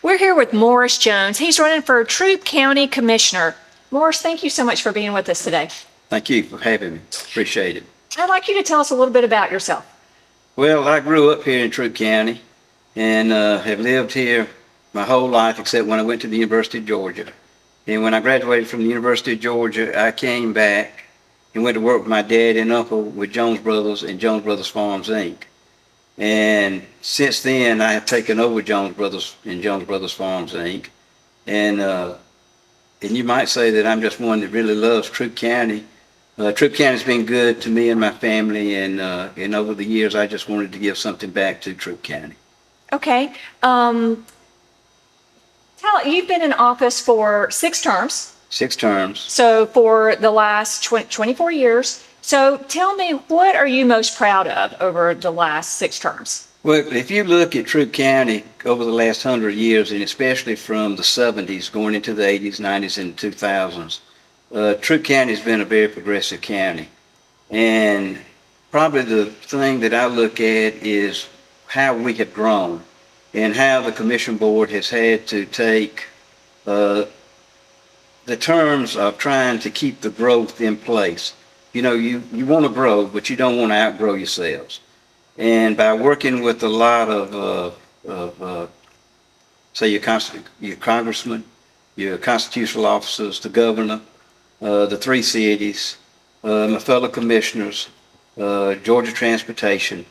We're here with Morris Jones. He's running for Troup County Commissioner. Morris, thank you so much for being with us today. Thank you for having me. Appreciate it. I'd like you to tell us a little bit about yourself. Well, I grew up here in Troup County and have lived here my whole life except when I went to the University of Georgia. And when I graduated from the University of Georgia, I came back and went to work with my dad and uncle with Jones Brothers and Jones Brothers Farms, Inc. And since then, I have taken over Jones Brothers and Jones Brothers Farms, Inc. And you might say that I'm just one that really loves Troup County. Troup County's been good to me and my family, and over the years, I just wanted to give something back to Troup County. Okay. You've been in office for 6 terms. 6 terms. So for the last 24 years. So tell me, what are you most proud of over the last 6 terms? Well, if you look at Troup County over the last 100 years, and especially from the 70s going into the 80s, 90s, and 2000s, Troup County has been a very progressive county. And probably the thing that I look at is how we have grown and how the Commission Board has had to take the terms of trying to keep the growth in place. You know, you want to grow, but you don't want to outgrow yourselves. And by working with a lot of say, your congressmen, your constitutional officers, the governor, the 3 cities, my fellow commissioners, Georgia Transportation,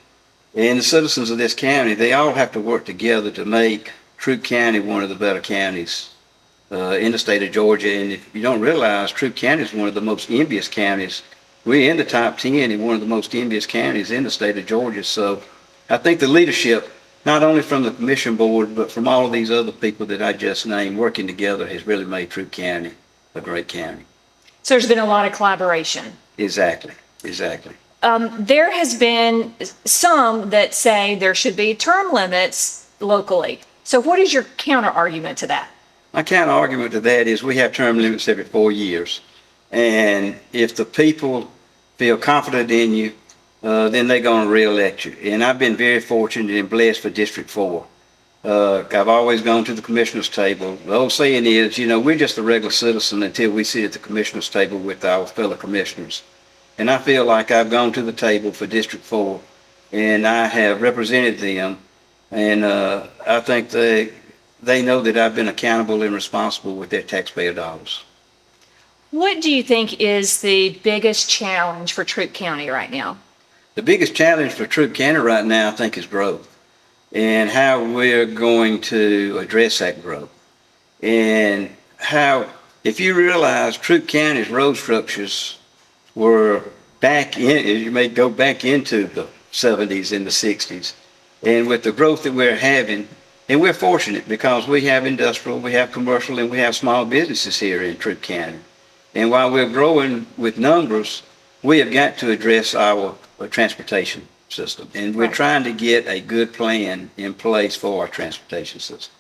and the citizens of this county, they all have to work together to make Troup County one of the better counties in the state of Georgia. And if you don't realize, Troup County is one of the most envious counties. We're in the top 10 and one of the most envious counties in the state of Georgia. So I think the leadership, not only from the Commission Board, but from all of these other people that I just named, working together has really made Troup County a great county. So there's been a lot of collaboration. Exactly. There has been some that say there should be term limits locally. So what is your counter argument to that? My counter argument to that is we have term limits every 4 years. And if the people feel confident in you, then they're going to re-elect you. And I've been very fortunate and blessed for District 4. I've always gone to the commissioner's table. The old saying is, you know, we're just a regular citizen until we sit at the commissioner's table with our fellow commissioners. And I feel like I've gone to the table for District 4, and I have represented them. And I think they know that I've been accountable and responsible with their taxpayer dollars. What do you think is the biggest challenge for Troup County right now? The biggest challenge for Troup County right now, I think, is growth and how we're going to address that growth. And how, if you realize Troup County's road structures were back in, you may go back into the 70s and the 60s. And with the growth that we're having, and we're fortunate because we have industrial, we have commercial, and we have small businesses here in Troup County. And while we're growing with numbers, we have got to address our transportation system. And we're trying to get a good plan in place for our transportation system.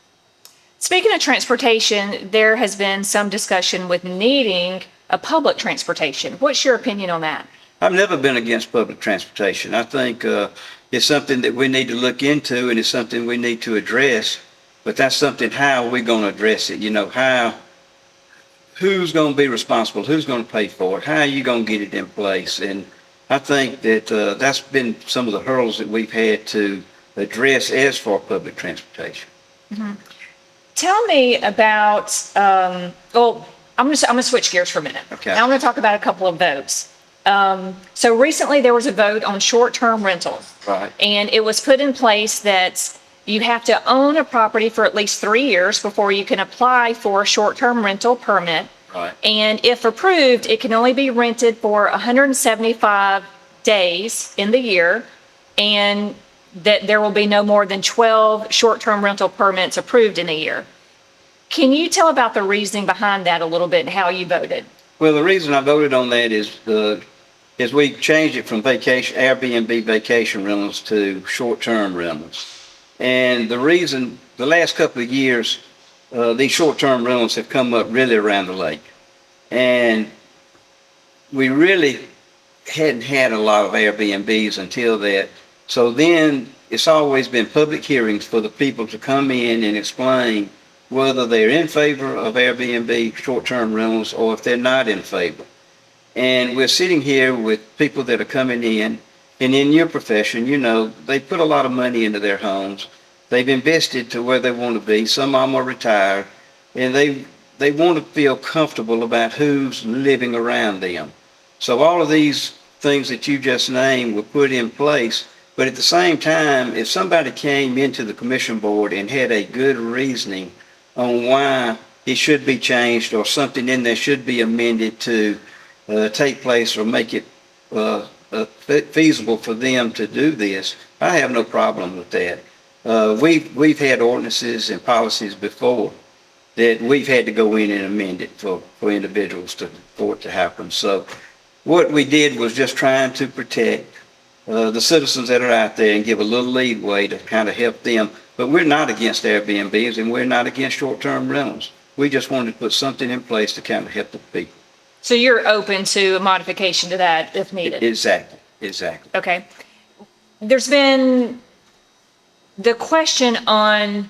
Speaking of transportation, there has been some discussion with needing a public transportation. What's your opinion on that? I've never been against public transportation. I think it's something that we need to look into, and it's something we need to address. But that's something, how are we going to address it? You know, who's going to be responsible? Who's going to pay for it? How are you going to get it in place? And I think that that's been some of the hurdles that we've had to address as for public transportation. Mm-hmm. Tell me about, I'm going to switch gears for a minute. Okay. Now I'm going to talk about a couple of votes. So recently there was a vote on short-term rentals. Right. And it was put in place that you have to own a property for at least 3 years before you can apply for a short-term rental permit. Right. And if approved, it can only be rented for 175 days in the year, and that there will be no more than 12 short-term rental permits approved in a year. Can you tell about the reasoning behind that a little bit and how you voted? Well, the reason I voted on that is we changed it from Airbnb vacation rentals to short-term rentals. And the reason, the last couple of years, these short-term rentals have come up really around the lake. And we really hadn't had a lot of Airbnbs until that. So then it's always been public hearings for the people to come in and explain whether they're in favor of Airbnb short-term rentals or if they're not in favor. And we're sitting here with people that are coming in, and in your profession, you know, they put a lot of money into their homes. They've invested to where they want to be. Some of them are retired, and they want to feel comfortable about who's living around them. So all of these things that you just named were put in place. But at the same time, if somebody came into the commission board and had a good reasoning on why it should be changed or something in there should be amended to take place or make it feasible for them to do this, I have no problem with that. We've had ordinances and policies before that we've had to go in and amend it for individuals for it to happen. So what we did was just trying to protect the citizens that are out there and give a little leeway to kind of help them. But we're not against Airbnbs and we're not against short-term rentals. We just wanted to put something in place to kind of help the people. So you're open to a modification to that if needed? Exactly. Okay. There's been the question on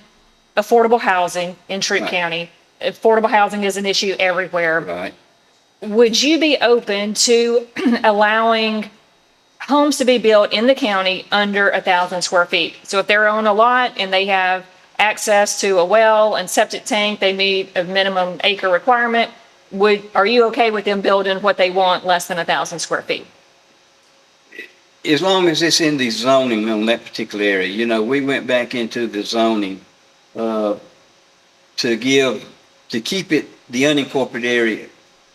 affordable housing in Troup Right. County. Affordable housing is an issue everywhere. Right. Would you be open to allowing homes to be built in the county under 1,000 square feet? So if they're on a lot and they have access to a well and septic tank, they meet a minimum acre requirement, are you okay with them building what they want less than 1,000 square feet? As long as it's in the zoning on that particular area. You know, we went back into the zoning to keep it the unincorporated area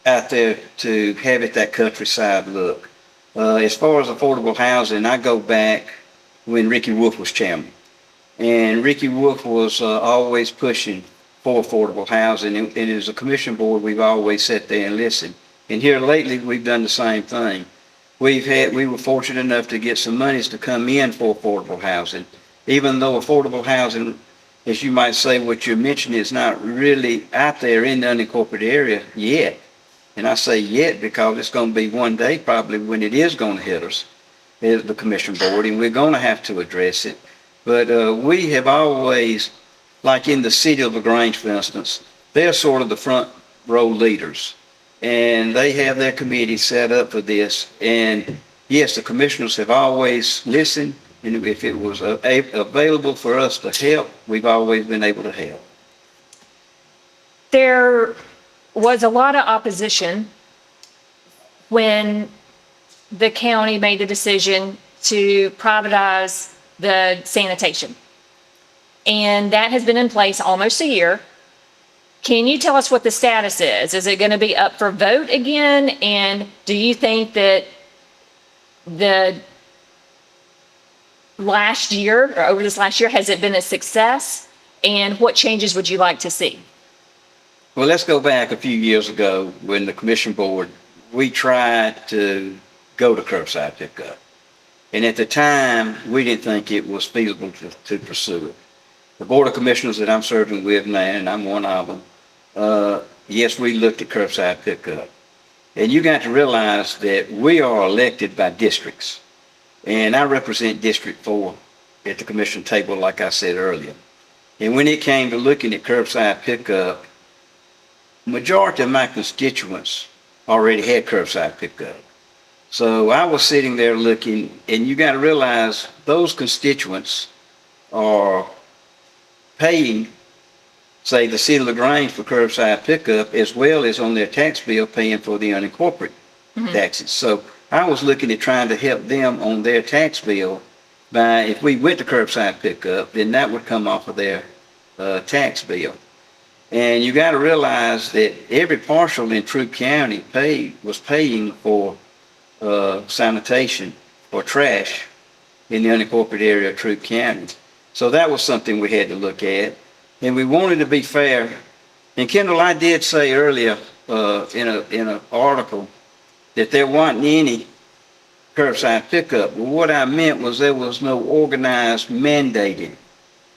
out there, to have it that countryside look. As far as affordable housing, I go back when Ricky Wolf was chairman. And Ricky Wolf was always pushing for affordable housing. And as a commission board, we've always sat there and listened. And here lately, we've done the same thing. We were fortunate enough to get some monies to come in for affordable housing, even though affordable housing, as you might say, what you're mentioning is not really out there in the unincorporated area yet. And I say yet because it's going to be one day probably when it is going to hit us as the commission board, and we're going to have to address it. But we have always, like in the city of LaGrange, for instance, they're sort of the front row leaders. And they have their committee set up for this. And yes, the commissioners have always listened. And if it was available for us to help, we've always been able to help. There was a lot of opposition when the county made the decision to privatize the sanitation. And that has been in place almost a year. Can you tell us what the status is? Is it going to be up for vote again? And do you think that the last year, or over this last year, has it been a success? And what changes would you like to see? Well, let's go back a few years ago when the commission board, we tried to go to curbside pickup. And at the time, we didn't think it was feasible to pursue it. The Board of Commissioners that I'm serving with now, and I'm one of them, yes, we looked at curbside pickup. And you got to realize that we are elected by districts. And I represent District 4 at the commission table, like I said earlier. And when it came to looking at curbside pickup, majority of my constituents already had curbside pickup. So I was sitting there looking, and you got to realize those constituents are paying, say, the city of LaGrange for curbside pickup, as well as on their tax bill paying for the unincorporated taxes. So I was looking at trying to help them on their tax bill by, if we went to curbside pickup, then that would come off of their tax bill. And you got to realize that every parcel in Troup County was paying for sanitation or trash in the unincorporated area of Troup County. So that was something we had to look at. And we wanted to be fair. And Kendall, I did say earlier in an article that there wasn't any curbside pickup. Well, what I meant was there was no organized, mandated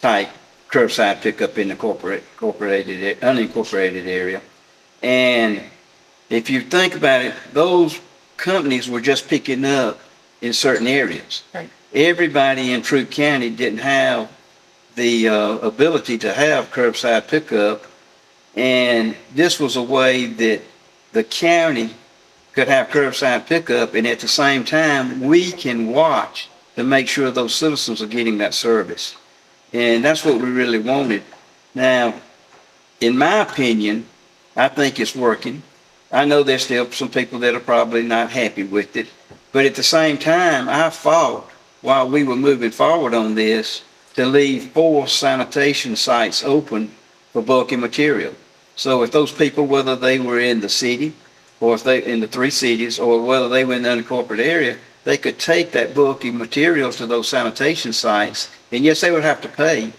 type curbside pickup in the unincorporated area. And if you think about it, those companies were just picking up in certain areas. Right. Everybody in Troup County didn't have the ability to have curbside pickup And this was a way that the county could have curbside pickup, and at the same time, we can watch to make sure those citizens are getting that service. And that's what we really wanted. Now, in my opinion, I think it's working. I know there's still some people that are probably not happy with it, but at the same time, I fought while we were moving forward on this to leave 4 sanitation sites open for bulky material. So if those people, whether they were in the city, or if they in the 3 cities, or whether they were in the unincorporated area, they could take that bulky material to those sanitation sites. And yes, they would have to pay,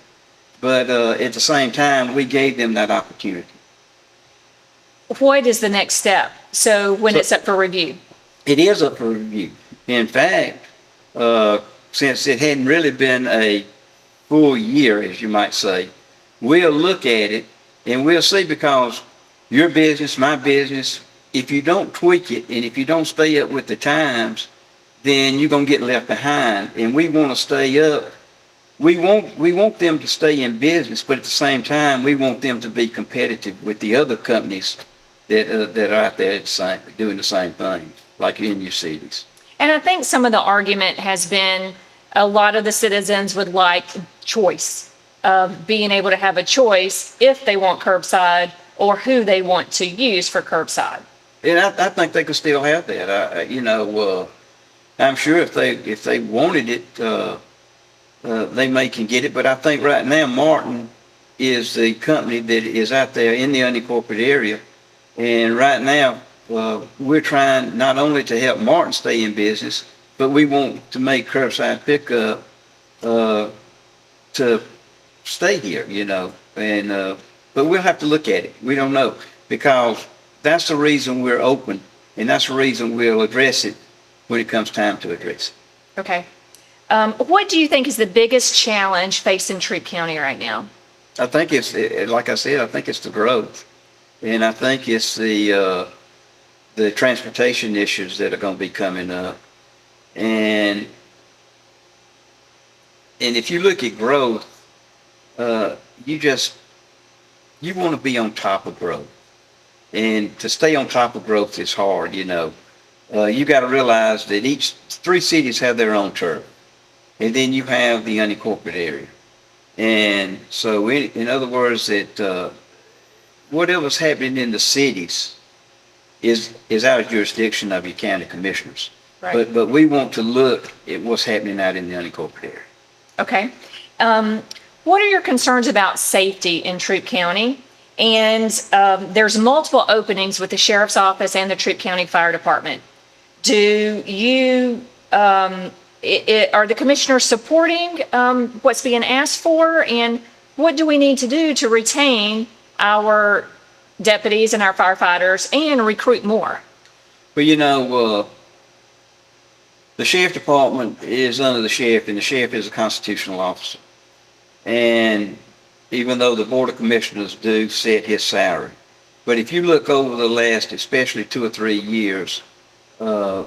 but at the same time, we gave them that opportunity. What is the next step? So when So- it's up for review? It is up for review. In fact, since it hadn't really been a full year, as you might say, we'll look at it and we'll see, because your business, my business, if you don't tweak it and if you don't stay up with the times, then you're going to get left behind. And we want to stay up. We want them to stay in business, but at the same time, we want them to be competitive with the other companies that are out there doing the same thing, like in your cities. And I think some of the argument has been a lot of the citizens would like choice of being able to have a choice if they want curbside or who they want to use for curbside. And I think they could still have that. I'm sure if they wanted it, they may can get it. But I think right now Martin is the company that is out there in the unincorporated area. And right now, we're trying not only to help Martin stay in business, but we want to make curbside pickup to stay here, And but we'll have to look at it. We don't know, because that's the reason we're open, and that's the reason we'll address it when it comes time to address it. Okay. What do you think is the biggest challenge facing Troup County right now? I think like I said, I think it's the growth, and I think it's the transportation issues that are going to be coming up, and if you look at growth, you want to be on top of growth, and to stay on top of growth is hard. You got to realize that each 3 cities have their own turf, and then you have the unincorporated area. And so, in other words, that whatever's happening in the cities is out of jurisdiction of your county commissioners. Right. But we want to look at what's happening out in the unincorporated area. Okay. What are your concerns about safety in Troup County? And there's multiple openings with the sheriff's office and the Troup County Fire Department. Do you, are the commissioners supporting what's being asked for? And what do we need to do to retain our deputies and our firefighters and recruit more? Well, the sheriff department is under the sheriff, and the sheriff is a constitutional officer. And even though the board of commissioners do set his salary, but if you look over the last, especially 2 or 3 years, when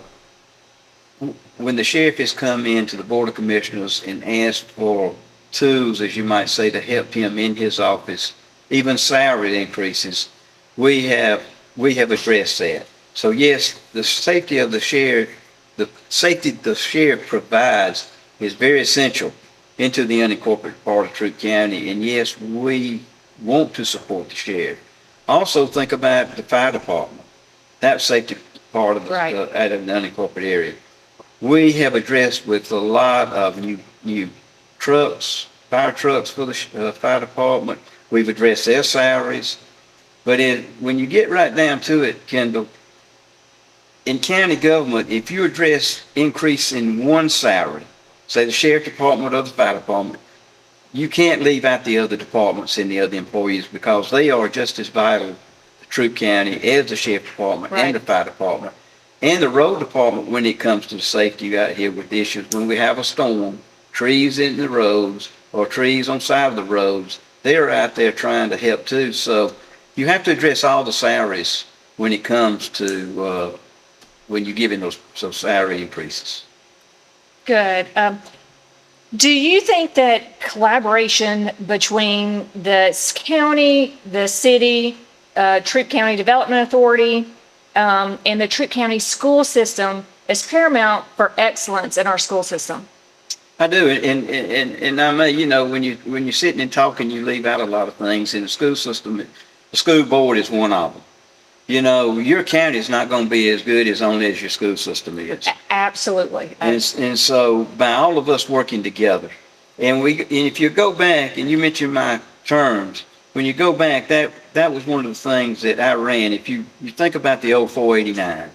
the sheriff has come into the board of commissioners and asked for tools, as you might say, to help him in his office, even salary increases, we have addressed that. So yes, the safety of the sheriff, the safety the sheriff provides is very essential into the unincorporated part of Troup County. And yes, we want to support the sheriff. Also think about the fire department, that safety part of the, Right. Out of the unincorporated area. We have addressed with a lot of new trucks, fire trucks for the fire department. We've addressed their salaries. But when you get right down to it, Kendall, in county government, if you address increase in one salary, say the sheriff department or the fire department, you can't leave out the other departments and the other employees, because they are just as vital to Troup County as the sheriff department Right. and the fire department and the road department when it comes to safety out here with issues. When we have a storm, trees in the roads or trees on side of the roads, they're out there trying to help too. So you have to address all the salaries when it comes to when you're giving those salary increases. Good. Do you think that collaboration between the county, the city, Troup County Development Authority, and the Troup County school system is paramount for excellence in our school system? I do, and I may, when you're sitting and talking, you leave out a lot of things in the school system. The school board is one of them. Your county is not going to be as good as only as your school system is. Absolutely. And so by all of us working together, and if you go back and you mentioned my terms, when you go back, that was one of the things that I ran. If you think about the old 489,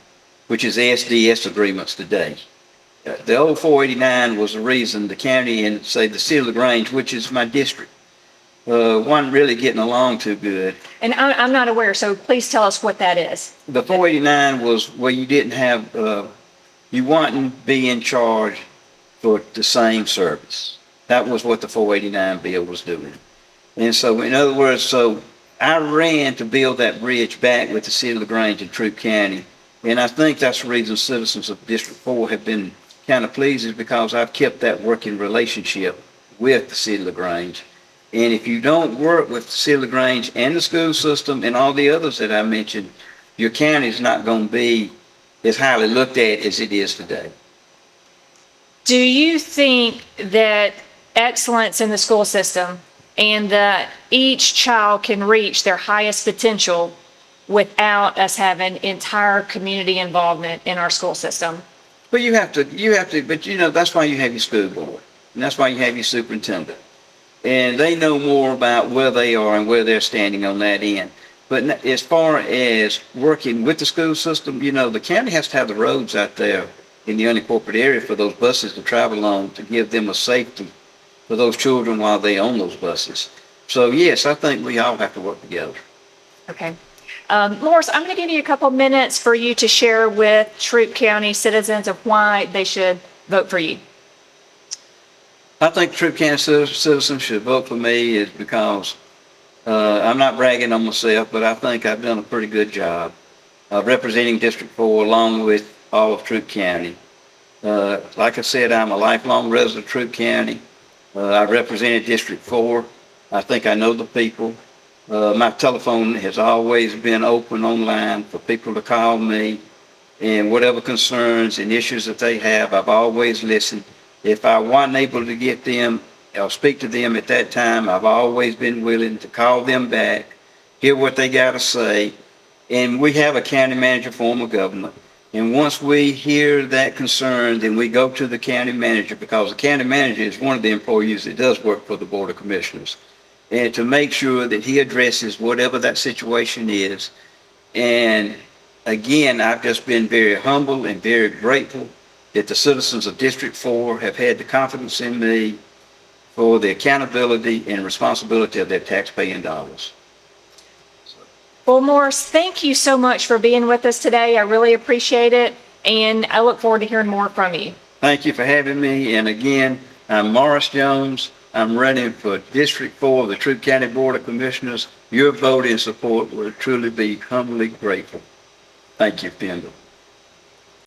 which is SDS agreements today, the old 489 was the reason the county and say the City of LaGrange, which is my district, wasn't really getting along too good. And I'm not aware, so please tell us what that is. The 489 was where you didn't have, you wouldn't be in charge for the same service. That was what the 489 bill was doing. And so, in other words, so I ran to build that bridge back with the City of LaGrange and Troup County. And I think that's the reason citizens of District 4 have been kind of pleased, is because I've kept that working relationship with the City of LaGrange. And if you don't work with the City of LaGrange and the school system and all the others that I mentioned, your county is not going to be as highly looked at as it is today. Do you think that excellence in the school system and that each child can reach their highest potential without us having entire community involvement in our school system? But you have to, but that's why you have your school board. And that's why you have your superintendent. And they know more about where they are and where they're standing on that end. But as far as working with the school system, the county has to have the roads out there in the unincorporated area for those buses to travel on, to give them a safety for those children while they own those buses. So yes, I think we all have to work together. Okay. Morris, I'm going to give you a couple minutes for you to share with Troup County citizens of why they should vote for you. I think Troup County citizens should vote for me is because I'm not bragging on myself, but I think I've done a pretty good job of representing District 4 along with all of Troup County. Like I said, I'm a lifelong resident of Troup County. I've represented District 4. I think I know the people. My telephone has always been open online for people to call me, and whatever concerns and issues that they have, I've always listened. If I wasn't able to get them or speak to them at that time, I've always been willing to call them back, hear what they got to say. And we have a county manager form of government. And once we hear that concern, then we go to the county manager, because the county manager is one of the employees that does work for the Board of Commissioners, and to make sure that he addresses whatever that situation is. And again, I've just been very humble and very grateful that the citizens of District 4 have had the confidence in me for the accountability and responsibility of their taxpaying dollars. Well, Morris, thank you so much for being with us today. I really appreciate it, and I look forward to hearing more from you. Thank you for having me. And again, I'm Morris Jones. I'm running for District 4 of the Troup County Board of Commissioners. Your vote and support will truly be humbly grateful. Thank you, Kendall.